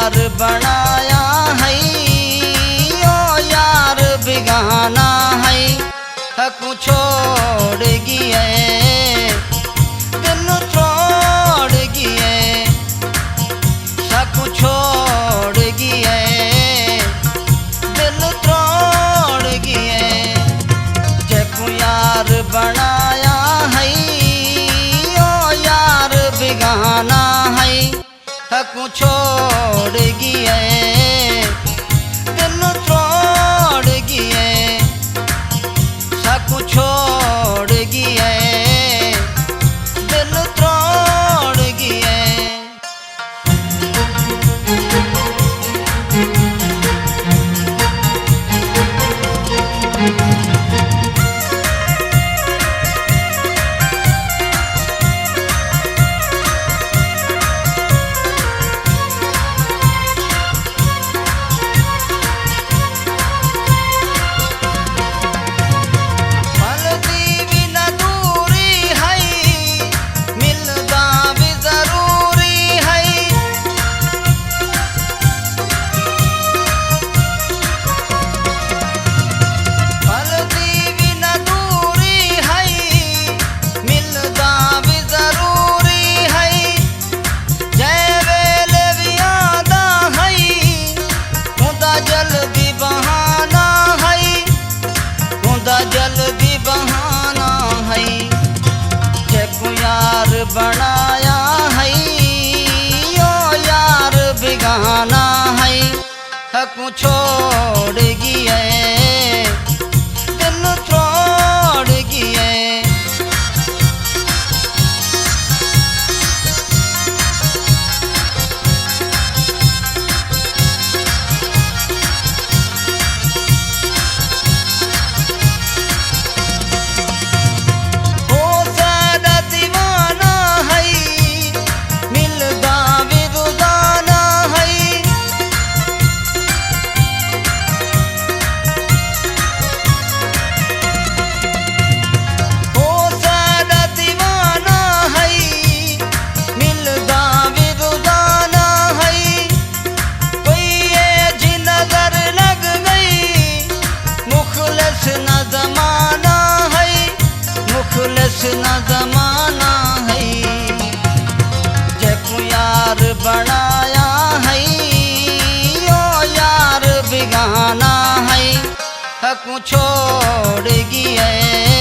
यार बनाया है ओ यार बिगाना है हकू छोड़ गिए दिल छोड़ गिए हकू छोड़ गिए दिल तोड़ गिए जकू यार बनाया है ओ यार बिगाना है हकू छोड़ गिए दिल तोड़ गिए हकू छोड़ गिए दिल तोड़ गिए। जल्दी बहाना है जकू यार बनाया है ओ यार बिगाना है हकू छोड़ गिए दिल तोड़ गिए। न जमाना है जकू यार बनाया है ओ यार बिगाना है हकू छोड़ गिए